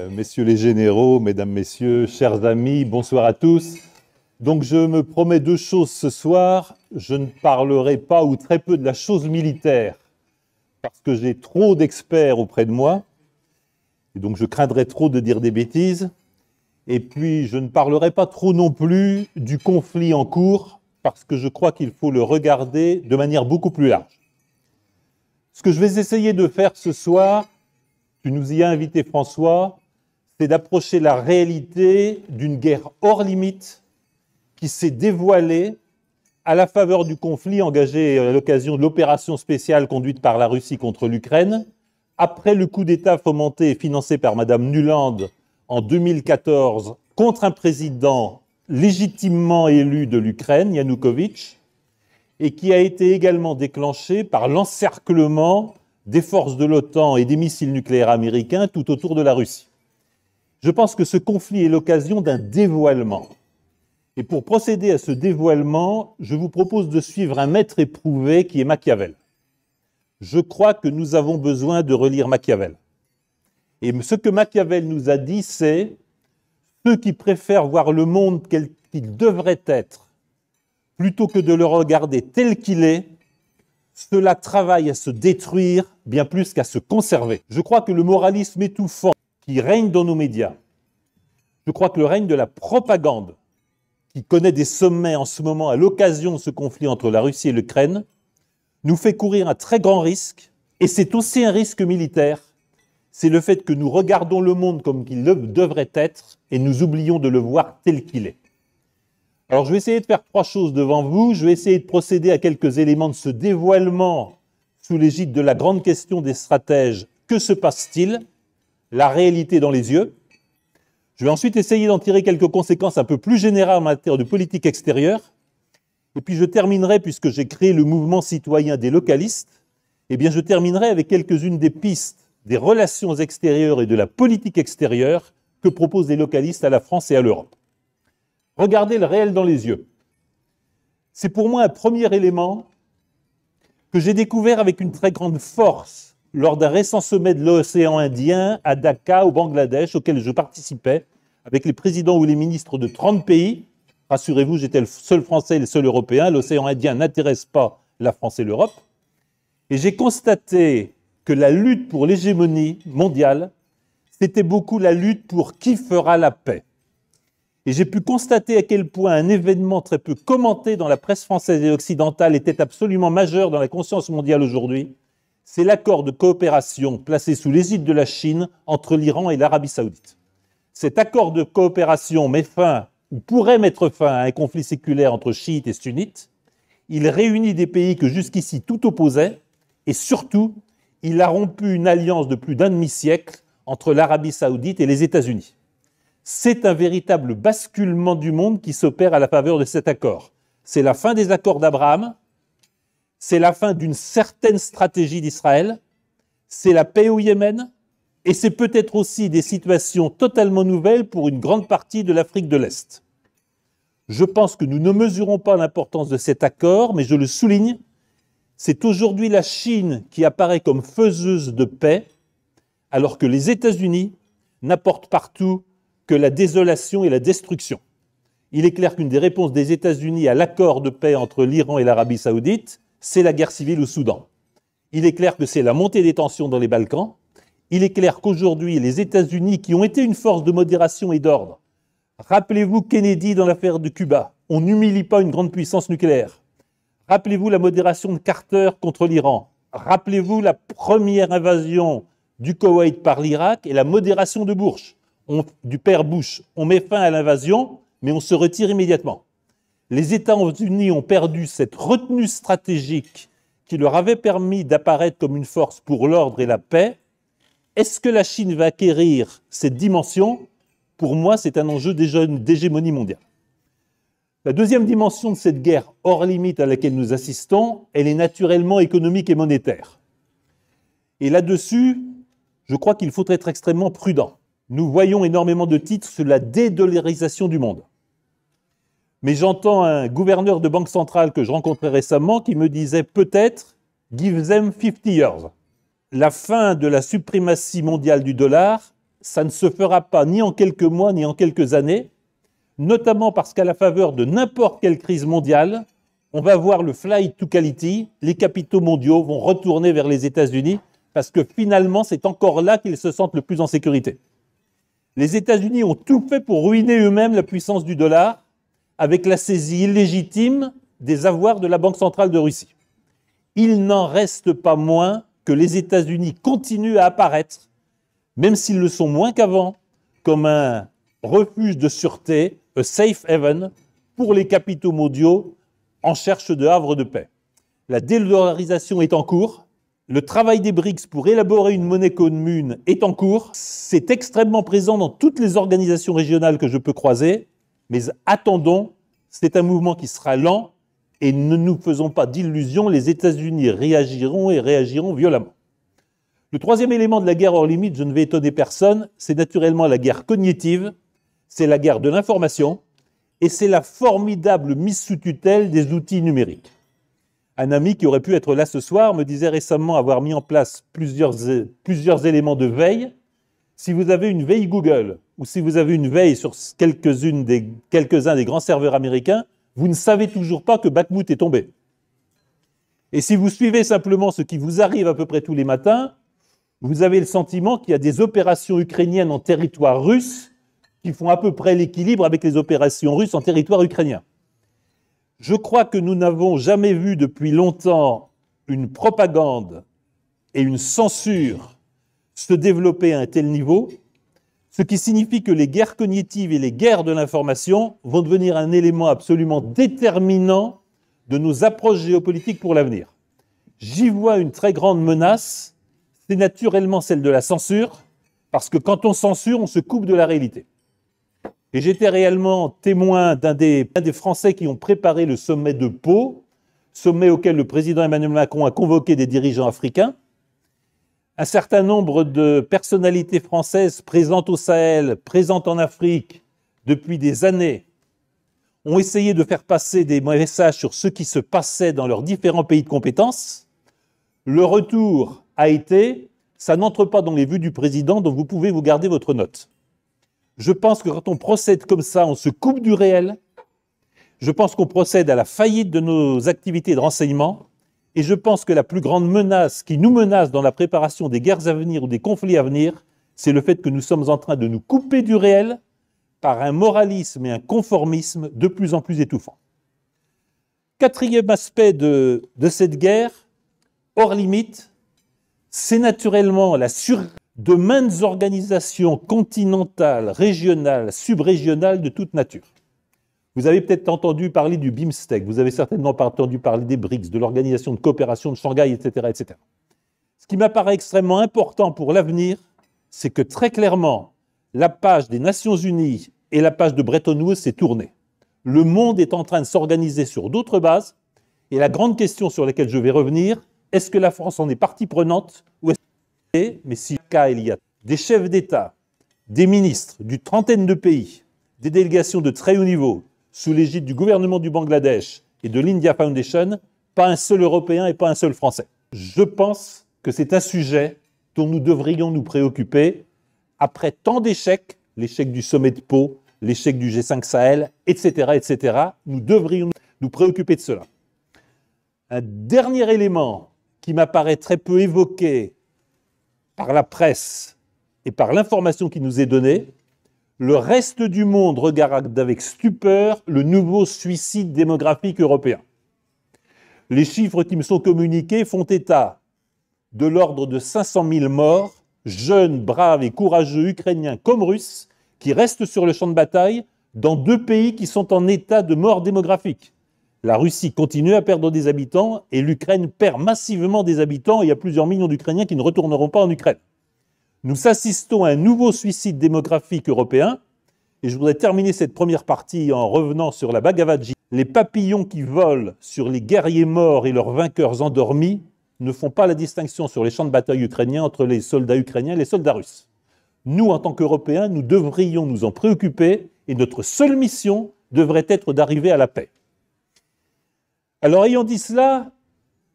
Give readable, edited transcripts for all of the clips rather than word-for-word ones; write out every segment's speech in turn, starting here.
Messieurs les généraux, mesdames, messieurs, chers amis, bonsoir à tous. Donc je me promets deux choses ce soir. Je ne parlerai pas ou très peu de la chose militaire parce que j'ai trop d'experts auprès de moi et donc je craindrais trop de dire des bêtises. Et puis je ne parlerai pas trop non plus du conflit en cours parce que je crois qu'il faut le regarder de manière beaucoup plus large. Ce que je vais essayer de faire ce soir, tu nous y as invité François, c'est d'approcher la réalité d'une guerre hors limite qui s'est dévoilée à la faveur du conflit engagé à l'occasion de l'opération spéciale conduite par la Russie contre l'Ukraine, après le coup d'État fomenté et financé par Madame Nuland en 2014 contre un président légitimement élu de l'Ukraine, Yanukovych, et qui a été également déclenché par l'encerclement des forces de l'OTAN et des missiles nucléaires américains tout autour de la Russie. Je pense que ce conflit est l'occasion d'un dévoilement. Et pour procéder à ce dévoilement, je vous propose de suivre un maître éprouvé qui est Machiavel. Je crois que nous avons besoin de relire Machiavel. Et ce que Machiavel nous a dit, c'est « ceux qui préfèrent voir le monde tel qu'il devrait être, plutôt que de le regarder tel qu'il est, cela travaille à se détruire bien plus qu'à se conserver. » Je crois que le moralisme étouffant qui règne dans nos médias, je crois que le règne de la propagande, qui connaît des sommets en ce moment à l'occasion de ce conflit entre la Russie et l'Ukraine, nous fait courir un très grand risque, et c'est aussi un risque militaire, c'est le fait que nous regardons le monde comme qu'il devrait être, et nous oublions de le voir tel qu'il est. Alors je vais essayer de faire trois choses devant vous, je vais essayer de procéder à quelques éléments de ce dévoilement sous l'égide de la grande question des stratèges. Que se passe-t-il ? La réalité dans les yeux. Je vais ensuite essayer d'en tirer quelques conséquences un peu plus générales en matière de politique extérieure. Et puis je terminerai, puisque j'ai créé le mouvement citoyen des localistes, eh bien je terminerai avec quelques-unes des pistes des relations extérieures et de la politique extérieure que proposent les localistes à la France et à l'Europe. Regardez le réel dans les yeux. C'est pour moi un premier élément que j'ai découvert avec une très grande force lors d'un récent sommet de l'océan Indien à Dhaka, au Bangladesh, auquel je participais, avec les présidents ou les ministres de 30 pays. Rassurez-vous, j'étais le seul Français et le seul Européen. L'océan Indien n'intéresse pas la France et l'Europe. Et j'ai constaté que la lutte pour l'hégémonie mondiale, c'était beaucoup la lutte pour qui fera la paix. Et j'ai pu constater à quel point un événement très peu commenté dans la presse française et occidentale était absolument majeur dans la conscience mondiale aujourd'hui. C'est l'accord de coopération placé sous l'égide de la Chine entre l'Iran et l'Arabie saoudite. Cet accord de coopération met fin, ou pourrait mettre fin à un conflit séculaire entre chiites et sunnites. Il réunit des pays que jusqu'ici tout opposait, et surtout, il a rompu une alliance de plus d'un demi-siècle entre l'Arabie saoudite et les États-Unis. C'est un véritable basculement du monde qui s'opère à la faveur de cet accord. C'est la fin des accords d'Abraham, c'est la fin d'une certaine stratégie d'Israël, c'est la paix au Yémen, et c'est peut-être aussi des situations totalement nouvelles pour une grande partie de l'Afrique de l'Est. Je pense que nous ne mesurons pas l'importance de cet accord, mais je le souligne, c'est aujourd'hui la Chine qui apparaît comme faiseuse de paix, alors que les États-Unis n'apportent partout que la désolation et la destruction. Il est clair qu'une des réponses des États-Unis à l'accord de paix entre l'Iran et l'Arabie saoudite, c'est la guerre civile au Soudan. Il est clair que c'est la montée des tensions dans les Balkans. Il est clair qu'aujourd'hui, les États-Unis, qui ont été une force de modération et d'ordre, rappelez-vous Kennedy dans l'affaire de Cuba, on n'humilie pas une grande puissance nucléaire. Rappelez-vous la modération de Carter contre l'Iran. Rappelez-vous la première invasion du Koweït par l'Irak et la modération de Bush, du père Bush. On met fin à l'invasion, mais on se retire immédiatement. Les États-Unis ont perdu cette retenue stratégique qui leur avait permis d'apparaître comme une force pour l'ordre et la paix. Est-ce que la Chine va acquérir cette dimension ? Pour moi, c'est un enjeu d'hégémonie mondiale. La deuxième dimension de cette guerre hors limite à laquelle nous assistons, elle est naturellement économique et monétaire. Et là-dessus, je crois qu'il faut être extrêmement prudent. Nous voyons énormément de titres sur la dédollarisation du monde. Mais j'entends un gouverneur de banque centrale que je rencontrais récemment qui me disait peut-être « give them 50 years ». La fin de la suprématie mondiale du dollar ça ne se fera pas ni en quelques mois ni en quelques années, notamment parce qu'à la faveur de n'importe quelle crise mondiale, on va voir le flight to quality, les capitaux mondiaux vont retourner vers les États-Unis parce que finalement, c'est encore là qu'ils se sentent le plus en sécurité. Les États-Unis ont tout fait pour ruiner eux-mêmes la puissance du dollar avec la saisie illégitime des avoirs de la Banque centrale de Russie. Il n'en reste pas moins que les États-Unis continuent à apparaître, même s'ils le sont moins qu'avant, comme un refuge de sûreté, a safe haven, pour les capitaux mondiaux en cherche de havre de paix. La dédollarisation est en cours. Le travail des BRICS pour élaborer une monnaie commune est en cours. C'est extrêmement présent dans toutes les organisations régionales que je peux croiser. Mais attendons, c'est un mouvement qui sera lent et ne nous faisons pas d'illusions, les États-Unis réagiront et réagiront violemment. Le troisième élément de la guerre hors limite, je ne vais étonner personne, c'est naturellement la guerre cognitive, c'est la guerre de l'information et c'est la formidable mise sous tutelle des outils numériques. Un ami qui aurait pu être là ce soir me disait récemment avoir mis en place plusieurs éléments de veille. Si vous avez une veille Google ou si vous avez une veille sur quelques-uns des grands serveurs américains, vous ne savez toujours pas que Bakhmout est tombé. Et si vous suivez simplement ce qui vous arrive à peu près tous les matins, vous avez le sentiment qu'il y a des opérations ukrainiennes en territoire russe qui font à peu près l'équilibre avec les opérations russes en territoire ukrainien. Je crois que nous n'avons jamais vu depuis longtemps une propagande et une censure se développer à un tel niveau, ce qui signifie que les guerres cognitives et les guerres de l'information vont devenir un élément absolument déterminant de nos approches géopolitiques pour l'avenir. J'y vois une très grande menace, c'est naturellement celle de la censure, parce que quand on censure, on se coupe de la réalité. Et j'étais réellement témoin d'un des Français qui ont préparé le sommet de Pau, sommet auquel le président Emmanuel Macron a convoqué des dirigeants africains. Un certain nombre de personnalités françaises présentes au Sahel, présentes en Afrique depuis des années, ont essayé de faire passer des messages sur ce qui se passait dans leurs différents pays de compétence. Le retour a été « ça n'entre pas dans les vues du président, donc vous pouvez vous garder votre note ». Je pense que quand on procède comme ça, on se coupe du réel. Je pense qu'on procède à la faillite de nos activités de renseignement. Et je pense que la plus grande menace qui nous menace dans la préparation des guerres à venir ou des conflits à venir, c'est le fait que nous sommes en train de nous couper du réel par un moralisme et un conformisme de plus en plus étouffants. Quatrième aspect de cette guerre, hors limite, c'est naturellement la survie de maintes organisations continentales, régionales, subrégionales de toute nature. Vous avez peut-être entendu parler du BIMSTEC, vous avez certainement pas entendu parler des BRICS, de l'Organisation de coopération de Shanghai, etc., etc. Ce qui m'apparaît extrêmement important pour l'avenir, c'est que très clairement, la page des Nations Unies et la page de Bretton Woods s'est tournée. Le monde est en train de s'organiser sur d'autres bases, et la grande question sur laquelle je vais revenir, est-ce que la France en est partie prenante ou est-ce mais si le cas il y a des chefs d'État, des ministres d'une trentaine de pays, des délégations de très haut niveau, sous l'égide du gouvernement du Bangladesh et de l'India Foundation, pas un seul Européen et pas un seul Français. Je pense que c'est un sujet dont nous devrions nous préoccuper après tant d'échecs, l'échec du sommet de Pau, l'échec du G5 Sahel, etc., etc. Nous devrions nous préoccuper de cela. Un dernier élément qui m'apparaît très peu évoqué par la presse et par l'information qui nous est donnée, le reste du monde regarde avec stupeur le nouveau suicide démographique européen. Les chiffres qui me sont communiqués font état de l'ordre de 500 000 morts, jeunes, braves et courageux ukrainiens comme russes, qui restent sur le champ de bataille dans deux pays qui sont en état de mort démographique. La Russie continue à perdre des habitants et l'Ukraine perd massivement des habitants et il y a plusieurs millions d'Ukrainiens qui ne retourneront pas en Ukraine. Nous assistons à un nouveau suicide démographique européen et je voudrais terminer cette première partie en revenant sur la Bhagavad Gita. Les papillons qui volent sur les guerriers morts et leurs vainqueurs endormis ne font pas la distinction sur les champs de bataille ukrainiens entre les soldats ukrainiens et les soldats russes. Nous, en tant qu'Européens, nous devrions nous en préoccuper et notre seule mission devrait être d'arriver à la paix. Alors, ayant dit cela,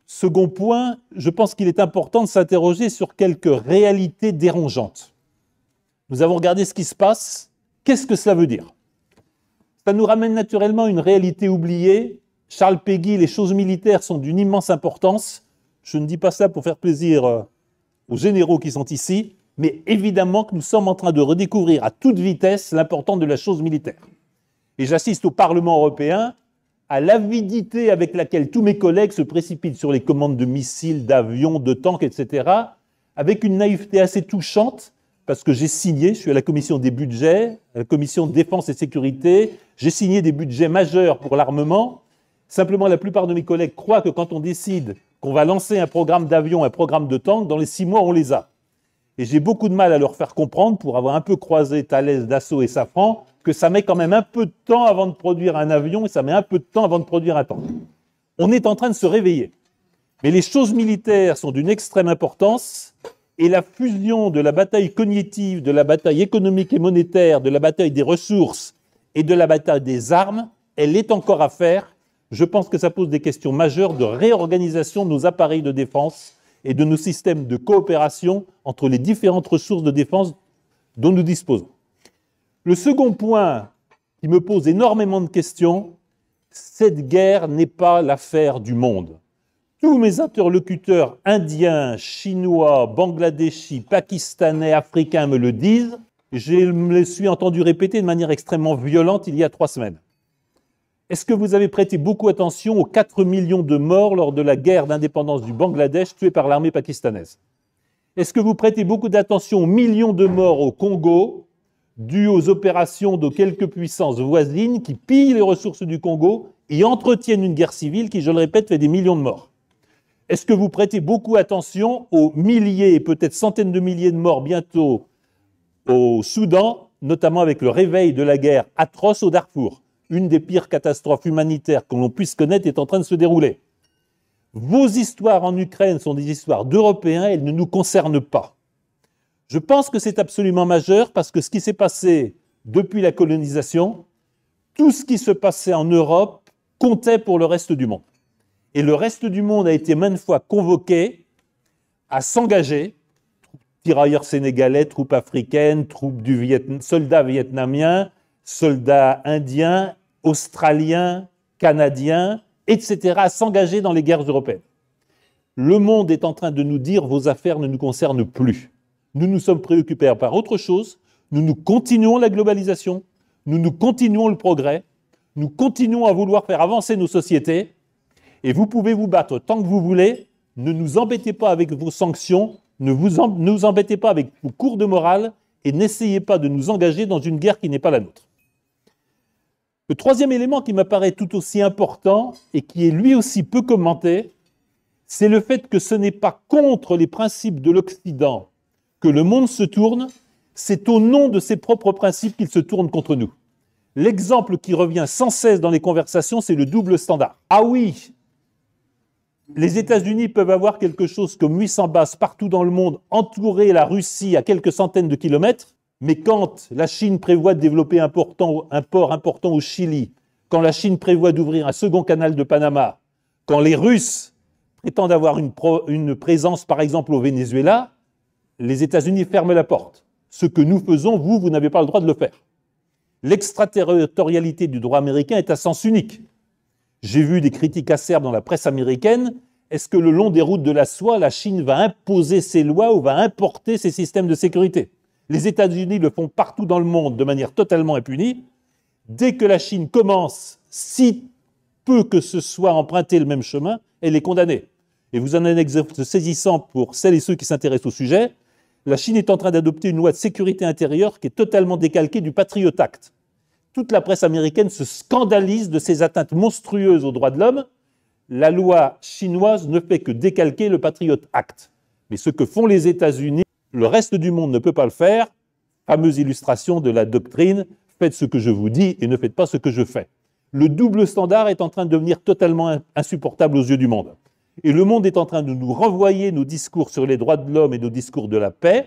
second point, je pense qu'il est important de s'interroger sur quelques réalités dérangeantes. Nous avons regardé ce qui se passe. Qu'est-ce que cela veut dire? Ça nous ramène naturellement à une réalité oubliée. Charles Péguy, les choses militaires sont d'une immense importance. Je ne dis pas ça pour faire plaisir aux généraux qui sont ici, mais évidemment que nous sommes en train de redécouvrir à toute vitesse l'importance de la chose militaire. Et j'assiste au Parlement européen à l'avidité avec laquelle tous mes collègues se précipitent sur les commandes de missiles, d'avions, de tanks, etc., avec une naïveté assez touchante, parce que j'ai signé, je suis à la commission des budgets, à la commission de défense et sécurité, j'ai signé des budgets majeurs pour l'armement. Simplement, la plupart de mes collègues croient que quand on décide qu'on va lancer un programme d'avions, un programme de tanks, dans les 6 mois, on les a. Et j'ai beaucoup de mal à leur faire comprendre, pour avoir un peu croisé Thales, Dassault et Safran, que ça met quand même un peu de temps avant de produire un avion et ça met un peu de temps avant de produire un tank. On est en train de se réveiller. Mais les choses militaires sont d'une extrême importance et la fusion de la bataille cognitive, de la bataille économique et monétaire, de la bataille des ressources et de la bataille des armes, elle est encore à faire. Je pense que ça pose des questions majeures de réorganisation de nos appareils de défense et de nos systèmes de coopération entre les différentes ressources de défense dont nous disposons. Le second point qui me pose énormément de questions, cette guerre n'est pas l'affaire du monde. Tous mes interlocuteurs indiens, chinois, bangladeshis, pakistanais, africains me le disent. Je me les suis entendu répéter de manière extrêmement violente il y a 3 semaines. Est-ce que vous avez prêté beaucoup attention aux 4 millions de morts lors de la guerre d'indépendance du Bangladesh tués par l'armée pakistanaise? Est-ce que vous prêtez beaucoup d'attention aux millions de morts au Congo, dus aux opérations de quelques puissances voisines qui pillent les ressources du Congo et entretiennent une guerre civile qui, je le répète, fait des millions de morts? Est-ce que vous prêtez beaucoup attention aux milliers et peut-être centaines de milliers de morts bientôt au Soudan, notamment avec le réveil de la guerre atroce au Darfour? Une des pires catastrophes humanitaires que l'on puisse connaître est en train de se dérouler. Vos histoires en Ukraine sont des histoires d'Européens, elles ne nous concernent pas. Je pense que c'est absolument majeur parce que ce qui s'est passé depuis la colonisation, tout ce qui se passait en Europe comptait pour le reste du monde. Et le reste du monde a été maintes fois convoqué à s'engager, tirailleurs sénégalais, troupes africaines, soldats vietnamiens, soldats indiens, australiens, canadiens, etc., à s'engager dans les guerres européennes. Le monde est en train de nous dire « vos affaires ne nous concernent plus ». Nous nous sommes préoccupés par autre chose, nous continuons la globalisation, nous continuons le progrès, nous continuons à vouloir faire avancer nos sociétés, et vous pouvez vous battre tant que vous voulez, ne nous embêtez pas avec vos sanctions, ne nous embêtez pas avec vos cours de morale, et n'essayez pas de nous engager dans une guerre qui n'est pas la nôtre. Le troisième élément qui m'apparaît tout aussi important et qui est lui aussi peu commenté, c'est le fait que ce n'est pas contre les principes de l'Occident que le monde se tourne, c'est au nom de ses propres principes qu'il se tourne contre nous. L'exemple qui revient sans cesse dans les conversations, c'est le double standard. Ah oui, les États-Unis peuvent avoir quelque chose comme 800 bases partout dans le monde, entourer la Russie à quelques centaines de kilomètres, mais quand la Chine prévoit de développer un port important au Chili, quand la Chine prévoit d'ouvrir un second canal de Panama, quand les Russes prétendent avoir une présence, par exemple, au Venezuela, les États-Unis ferment la porte. Ce que nous faisons, vous n'avez pas le droit de le faire. L'extraterritorialité du droit américain est à sens unique. J'ai vu des critiques acerbes dans la presse américaine. Est-ce que le long des routes de la soie, la Chine va imposer ses lois ou va importer ses systèmes de sécurité? Les États-Unis le font partout dans le monde de manière totalement impunie. Dès que la Chine commence, si peu que ce soit, à emprunter le même chemin, elle est condamnée. Et vous en avez un exemple saisissant pour celles et ceux qui s'intéressent au sujet. La Chine est en train d'adopter une loi de sécurité intérieure qui est totalement décalquée du Patriot Act. Toute la presse américaine se scandalise de ces atteintes monstrueuses aux droits de l'homme. La loi chinoise ne fait que décalquer le Patriot Act. Mais ce que font les États-Unis, le reste du monde ne peut pas le faire. Fameuse illustration de la doctrine, faites ce que je vous dis et ne faites pas ce que je fais. Le double standard est en train de devenir totalement insupportable aux yeux du monde. Et le monde est en train de nous renvoyer nos discours sur les droits de l'homme et nos discours de la paix.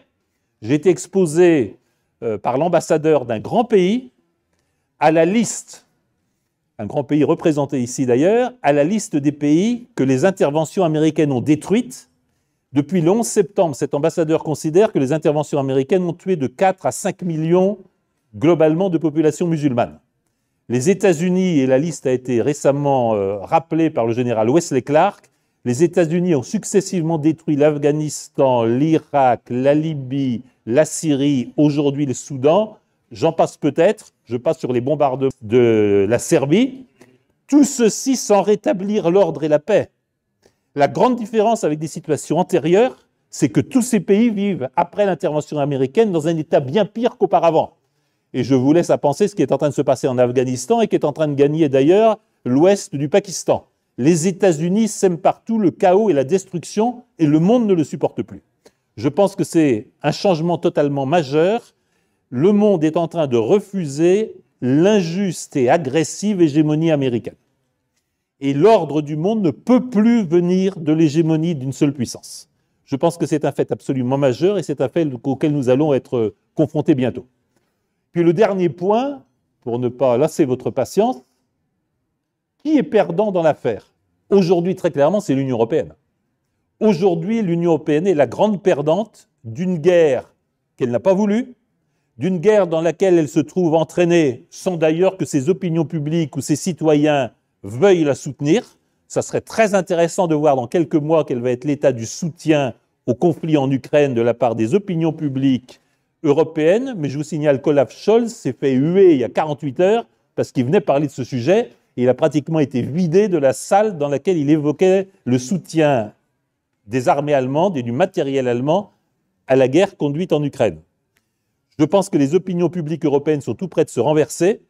J'ai été exposé par l'ambassadeur d'un grand pays à la liste, un grand pays représenté ici d'ailleurs, à la liste des pays que les interventions américaines ont détruites, Depuis le 11 septembre, cet ambassadeur considère que les interventions américaines ont tué de 4 à 5 millions globalement de population musulmane. Les États-Unis, et la liste a été récemment rappelée par le général Wesley Clark, les États-Unis ont successivement détruit l'Afghanistan, l'Irak, la Libye, la Syrie, aujourd'hui le Soudan. J'en passe peut-être, je passe sur les bombardements de la Serbie. Tout ceci sans rétablir l'ordre et la paix. La grande différence avec des situations antérieures, c'est que tous ces pays vivent, après l'intervention américaine, dans un état bien pire qu'auparavant. Et je vous laisse à penser ce qui est en train de se passer en Afghanistan et qui est en train de gagner d'ailleurs l'ouest du Pakistan. Les États-Unis sèment partout le chaos et la destruction et le monde ne le supporte plus. Je pense que c'est un changement totalement majeur. Le monde est en train de refuser l'injuste et agressive hégémonie américaine. Et l'ordre du monde ne peut plus venir de l'hégémonie d'une seule puissance. Je pense que c'est un fait absolument majeur et c'est un fait auquel nous allons être confrontés bientôt. Puis le dernier point, pour ne pas lasser votre patience, qui est perdant dans l'affaire? Aujourd'hui, très clairement, c'est l'Union européenne. Aujourd'hui, l'Union européenne est la grande perdante d'une guerre qu'elle n'a pas voulu, d'une guerre dans laquelle elle se trouve entraînée sans d'ailleurs que ses opinions publiques ou ses citoyens veuillent la soutenir. Ça serait très intéressant de voir dans quelques mois quel va être l'état du soutien au conflit en Ukraine de la part des opinions publiques européennes. Mais je vous signale qu'Olaf Scholz s'est fait huer il y a 48 heures parce qu'il venait parler de ce sujet. Et il a pratiquement été vidé de la salle dans laquelle il évoquait le soutien des armées allemandes et du matériel allemand à la guerre conduite en Ukraine. Je pense que les opinions publiques européennes sont tout près de se renverser.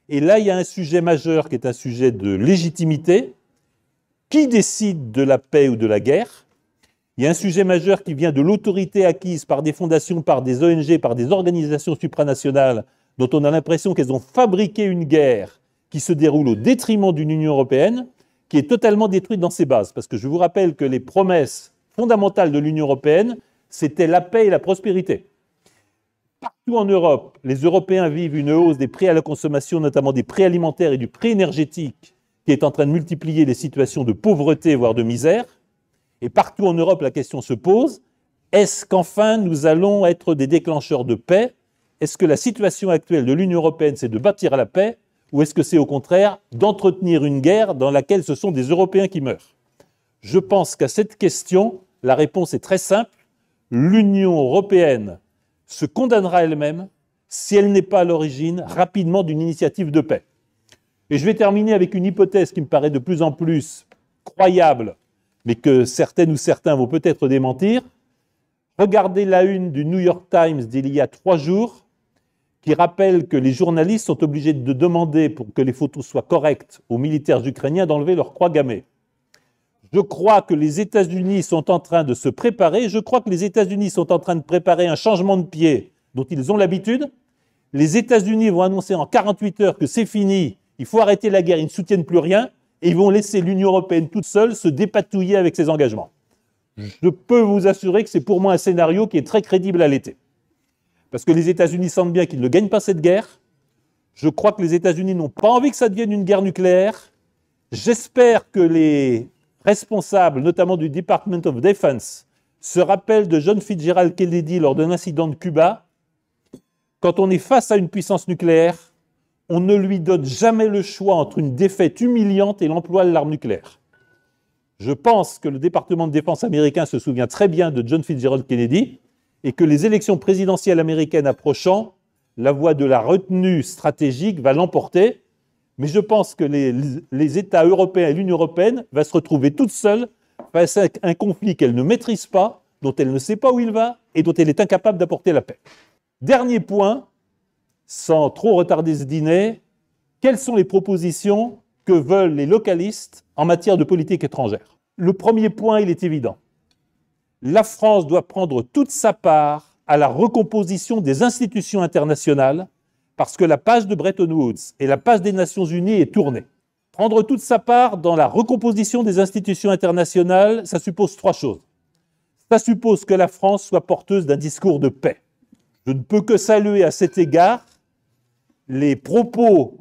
Et là, il y a un sujet majeur qui est un sujet de légitimité. Qui décide de la paix ou de la guerre? Il y a un sujet majeur qui vient de l'autorité acquise par des fondations, par des ONG, par des organisations supranationales dont on a l'impression qu'elles ont fabriqué une guerre qui se déroule au détriment d'une Union européenne, qui est totalement détruite dans ses bases. Parce que je vous rappelle que les promesses fondamentales de l'Union européenne, c'était la paix et la prospérité. Partout en Europe, les Européens vivent une hausse des prix à la consommation, notamment des prix alimentaires et du prix énergétique, qui est en train de multiplier les situations de pauvreté, voire de misère. Et partout en Europe, la question se pose, est-ce qu'enfin nous allons être des déclencheurs de paix? Est-ce que la situation actuelle de l'Union européenne, c'est de bâtir la paix, ou est-ce que c'est au contraire d'entretenir une guerre dans laquelle ce sont des Européens qui meurent? Je pense qu'à cette question, la réponse est très simple. L'Union européenne se condamnera elle-même si elle n'est pas à l'origine rapidement d'une initiative de paix. Et je vais terminer avec une hypothèse qui me paraît de plus en plus croyable, mais que certaines ou certains vont peut-être démentir. Regardez la une du New York Times d'il y a 3 jours, qui rappelle que les journalistes sont obligés de demander, pour que les photos soient correctes, aux militaires ukrainiens d'enlever leur croix gammée. Je crois que les États-Unis sont en train de se préparer, je crois que les États-Unis sont en train de préparer un changement de pied dont ils ont l'habitude. Les États-Unis vont annoncer en 48 heures que c'est fini, il faut arrêter la guerre, ils ne soutiennent plus rien, et ils vont laisser l'Union européenne toute seule se dépatouiller avec ses engagements. Je peux vous assurer que c'est pour moi un scénario qui est très crédible à l'été. Parce que les États-Unis sentent bien qu'ils ne gagnent pas cette guerre. Je crois que les États-Unis n'ont pas envie que ça devienne une guerre nucléaire. J'espère que les responsables, notamment du Department of Defense, se rappellent de John Fitzgerald Kennedy lors d'un incident de Cuba. Quand on est face à une puissance nucléaire, on ne lui donne jamais le choix entre une défaite humiliante et l'emploi de l'arme nucléaire. Je pense que le département de défense américain se souvient très bien de John Fitzgerald Kennedy et que les élections présidentielles américaines approchant, la voie de la retenue stratégique va l'emporter. Mais je pense que les États européens et l'Union européenne vont se retrouver toutes seules face à un conflit qu'elle ne maîtrise pas, dont elle ne sait pas où il va et dont elle est incapable d'apporter la paix. Dernier point, sans trop retarder ce dîner, quelles sont les propositions que veulent les localistes en matière de politique étrangère? Le premier point, il est évident. La France doit prendre toute sa part à la recomposition des institutions internationales parce que la page de Bretton Woods et la page des Nations Unies est tournée. Prendre toute sa part dans la recomposition des institutions internationales, ça suppose 3 choses. Ça suppose que la France soit porteuse d'un discours de paix. Je ne peux que saluer à cet égard les propos,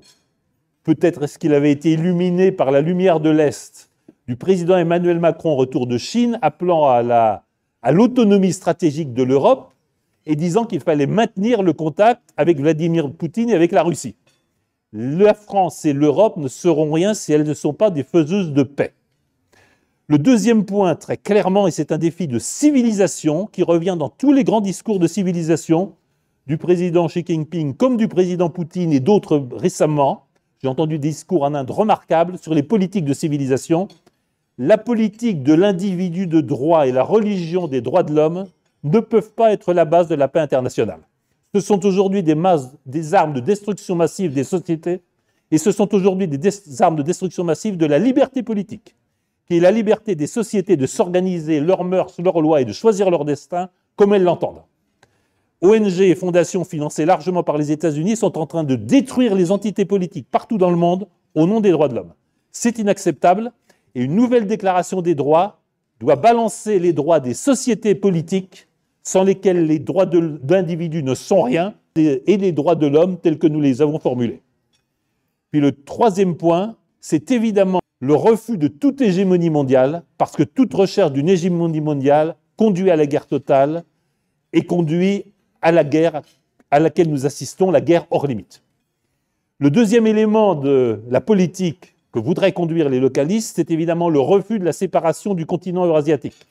peut-être est-ce qu'il avait été illuminé par la lumière de l'Est, du président Emmanuel Macron, retour de Chine, appelant à la à l'autonomie stratégique de l'Europe et disant qu'il fallait maintenir le contact avec Vladimir Poutine et avec la Russie. La France et l'Europe ne seront rien si elles ne sont pas des faiseuses de paix. Le deuxième point, très clairement, et c'est un défi de civilisation qui revient dans tous les grands discours de civilisation du président Xi Jinping comme du président Poutine et d'autres récemment. J'ai entendu des discours en Inde remarquables sur les politiques de civilisation. La politique de l'individu de droit et la religion des droits de l'homme ne peuvent pas être la base de la paix internationale. Ce sont aujourd'hui des armes de destruction massive des sociétés et ce sont aujourd'hui des armes de destruction massive de la liberté politique, qui est la liberté des sociétés de s'organiser leurs mœurs, leurs lois et de choisir leur destin comme elles l'entendent. ONG et fondations financées largement par les États-Unis sont en train de détruire les entités politiques partout dans le monde au nom des droits de l'homme. C'est inacceptable et une nouvelle déclaration des droits doit balancer les droits des sociétés politiques sans lesquelles les droits d'individus ne sont rien et les droits de l'homme tels que nous les avons formulés. Puis le troisième point, c'est évidemment le refus de toute hégémonie mondiale, parce que toute recherche d'une hégémonie mondiale conduit à la guerre totale et conduit à la guerre à laquelle nous assistons, la guerre hors limite. Le deuxième élément de la politique que voudraient conduire les localistes, c'est évidemment le refus de la séparation du continent eurasiatique.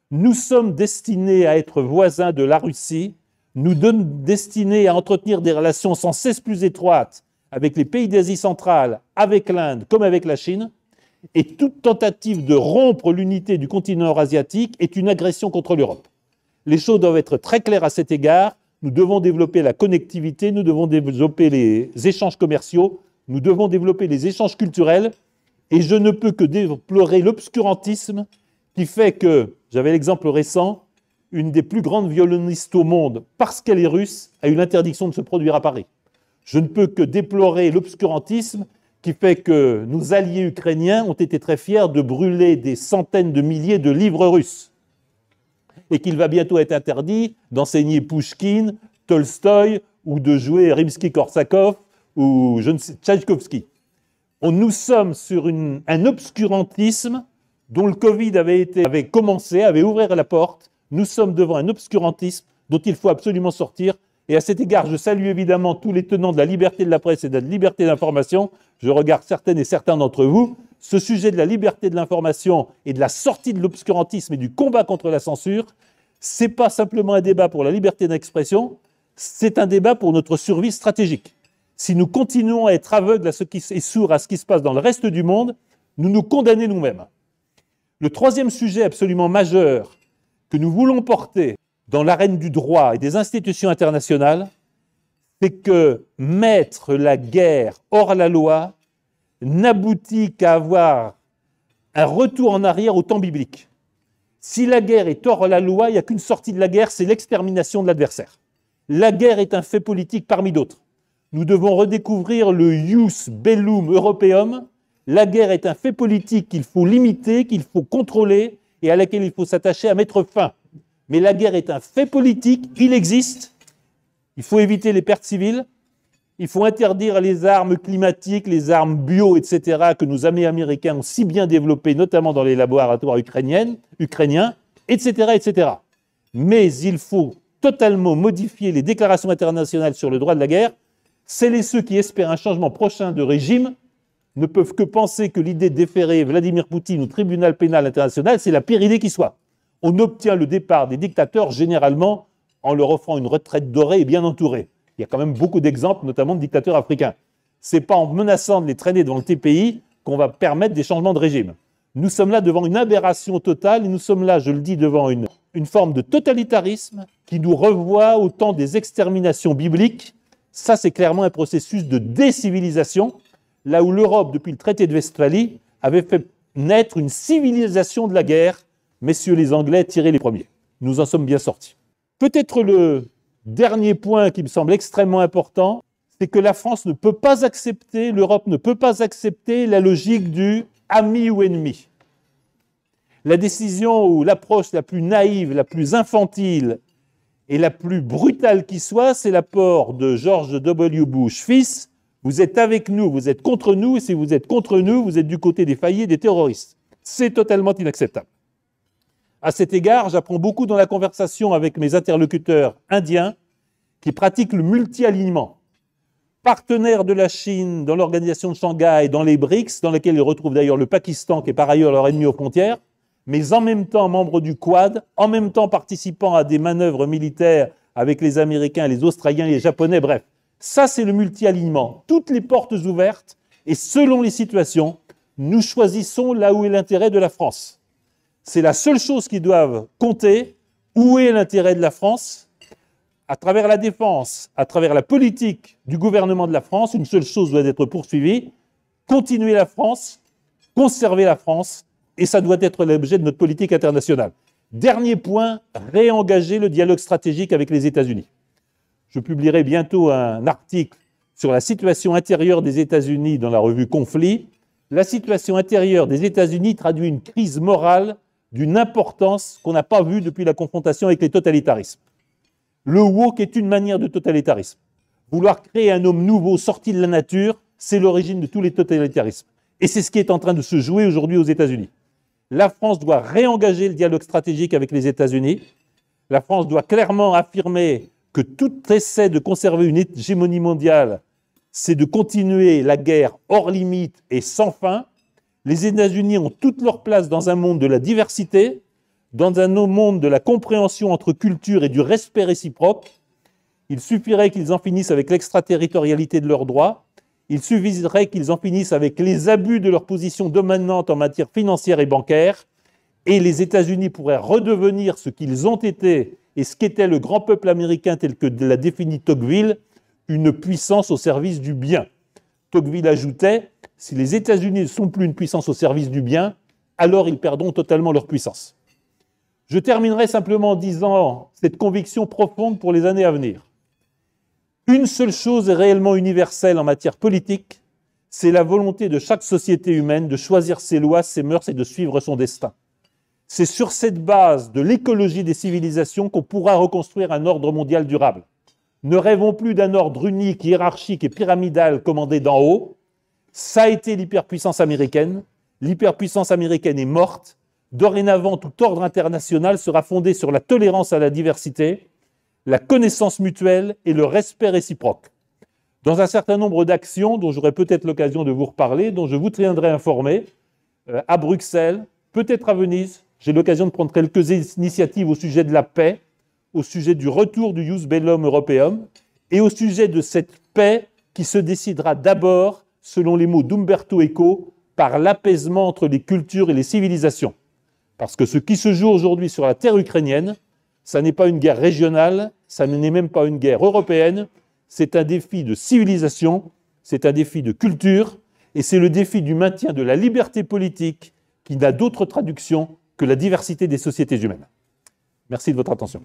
Nous sommes destinés à être voisins de la Russie, nous sommes destinés à entretenir des relations sans cesse plus étroites avec les pays d'Asie centrale, avec l'Inde comme avec la Chine, et toute tentative de rompre l'unité du continent eurasiatique est une agression contre l'Europe. Les choses doivent être très claires à cet égard. Nous devons développer la connectivité, nous devons développer les échanges commerciaux, nous devons développer les échanges culturels, et je ne peux que déplorer l'obscurantisme qui fait que, j'avais l'exemple récent, une des plus grandes violonistes au monde, parce qu'elle est russe, a eu l'interdiction de se produire à Paris. Je ne peux que déplorer l'obscurantisme qui fait que nos alliés ukrainiens ont été très fiers de brûler des centaines de milliers de livres russes et qu'il va bientôt être interdit d'enseigner Pouchkine, Tolstoï ou de jouer Rimsky-Korsakov ou je ne sais, Tchaïkovski. Nous sommes sur un obscurantisme dont le Covid avait commencé, avait ouvert la porte. Nous sommes devant un obscurantisme dont il faut absolument sortir. Et à cet égard, je salue évidemment tous les tenants de la liberté de la presse et de la liberté d'information. Je regarde certaines et certains d'entre vous. Ce sujet de la liberté de l'information et de la sortie de l'obscurantisme et du combat contre la censure, ce n'est pas simplement un débat pour la liberté d'expression, c'est un débat pour notre survie stratégique. Si nous continuons à être aveugles et sourds à ce qui se passe dans le reste du monde, nous nous condamnons nous-mêmes. Le troisième sujet absolument majeur que nous voulons porter dans l'arène du droit et des institutions internationales, c'est que mettre la guerre hors la loi n'aboutit qu'à avoir un retour en arrière au temps biblique. Si la guerre est hors la loi, il n'y a qu'une sortie de la guerre, c'est l'extermination de l'adversaire. La guerre est un fait politique parmi d'autres. Nous devons redécouvrir le ius bellum europeum. La guerre est un fait politique qu'il faut limiter, qu'il faut contrôler et à laquelle il faut s'attacher à mettre fin. Mais la guerre est un fait politique, il existe. Il faut éviter les pertes civiles. Il faut interdire les armes climatiques, les armes bio, etc., que nos amis américains ont si bien développées, notamment dans les laboratoires ukrainiens, etc., etc. Mais il faut totalement modifier les déclarations internationales sur le droit de la guerre. Celles et ceux qui espèrent un changement prochain de régime ne peuvent que penser que l'idée de déférer Vladimir Poutine au tribunal pénal international, c'est la pire idée qui soit. On obtient le départ des dictateurs généralement en leur offrant une retraite dorée et bien entourée. Il y a quand même beaucoup d'exemples, notamment de dictateurs africains. Ce n'est pas en menaçant de les traîner devant le TPI qu'on va permettre des changements de régime. Nous sommes là devant une aberration totale et nous sommes là, je le dis, devant une forme de totalitarisme qui nous revoit au temps des exterminations bibliques. Ça, c'est clairement un processus de décivilisation, là où l'Europe, depuis le traité de Westphalie, avait fait naître une civilisation de la guerre. Messieurs les Anglais, tirez les premiers. Nous en sommes bien sortis. Peut-être le dernier point qui me semble extrêmement important, c'est que la France ne peut pas accepter, l'Europe ne peut pas accepter la logique du ami ou ennemi. La décision ou l'approche la plus naïve, la plus infantile et la plus brutale qui soit, c'est l'apport de George W. Bush fils. Vous êtes avec nous, vous êtes contre nous, et si vous êtes contre nous, vous êtes du côté des faillis et des terroristes. C'est totalement inacceptable. À cet égard, j'apprends beaucoup dans la conversation avec mes interlocuteurs indiens qui pratiquent le multi-alignement. Partenaires de la Chine dans l'organisation de Shanghai, dans les BRICS, dans lesquels ils retrouvent d'ailleurs le Pakistan, qui est par ailleurs leur ennemi aux frontières, mais en même temps membres du Quad, en même temps participant à des manœuvres militaires avec les Américains, les Australiens, les Japonais, bref. Ça, c'est le multi-alignement. Toutes les portes ouvertes, et selon les situations, nous choisissons là où est l'intérêt de la France. C'est la seule chose qui doit compter. Où est l'intérêt de la France? À travers la défense, à travers la politique du gouvernement de la France, une seule chose doit être poursuivie, continuer la France, conserver la France, et ça doit être l'objet de notre politique internationale. Dernier point, réengager le dialogue stratégique avec les États-Unis. Je publierai bientôt un article sur la situation intérieure des États-Unis dans la revue Conflit. La situation intérieure des États-Unis traduit une crise morale d'une importance qu'on n'a pas vue depuis la confrontation avec les totalitarismes. Le woke est une manière de totalitarisme. Vouloir créer un homme nouveau sorti de la nature, c'est l'origine de tous les totalitarismes. Et c'est ce qui est en train de se jouer aujourd'hui aux États-Unis. La France doit réengager le dialogue stratégique avec les États-Unis. La France doit clairement affirmer que tout essai de conserver une hégémonie mondiale, c'est de continuer la guerre hors limite et sans fin. Les États-Unis ont toute leur place dans un monde de la diversité, dans un monde de la compréhension entre cultures et du respect réciproque. Il suffirait qu'ils en finissent avec l'extraterritorialité de leurs droits. Il suffirait qu'ils en finissent avec les abus de leur position dominante en matière financière et bancaire. Et les États-Unis pourraient redevenir ce qu'ils ont été et ce qu'était le grand peuple américain tel que l'a défini Tocqueville, une puissance au service du bien. Tocqueville ajoutait, si les États-Unis ne sont plus une puissance au service du bien, alors ils perdront totalement leur puissance. Je terminerai simplement en disant cette conviction profonde pour les années à venir. Une seule chose est réellement universelle en matière politique, c'est la volonté de chaque société humaine de choisir ses lois, ses mœurs et de suivre son destin. C'est sur cette base de l'écologie des civilisations qu'on pourra reconstruire un ordre mondial durable. Ne rêvons plus d'un ordre unique, hiérarchique et pyramidal commandé d'en haut. Ça a été l'hyperpuissance américaine. L'hyperpuissance américaine est morte. Dorénavant, tout ordre international sera fondé sur la tolérance à la diversité, la connaissance mutuelle et le respect réciproque. Dans un certain nombre d'actions dont j'aurai peut-être l'occasion de vous reparler, dont je vous tiendrai informé, à Bruxelles, peut-être à Venise, j'ai l'occasion de prendre quelques initiatives au sujet de la paix, au sujet du retour du Ius Bellum Europeum et au sujet de cette paix qui se décidera d'abord, selon les mots d'Umberto Eco, par l'apaisement entre les cultures et les civilisations. Parce que ce qui se joue aujourd'hui sur la terre ukrainienne, ça n'est pas une guerre régionale, ça n'est même pas une guerre européenne, c'est un défi de civilisation, c'est un défi de culture, et c'est le défi du maintien de la liberté politique qui n'a d'autre traduction que la diversité des sociétés humaines. Merci de votre attention.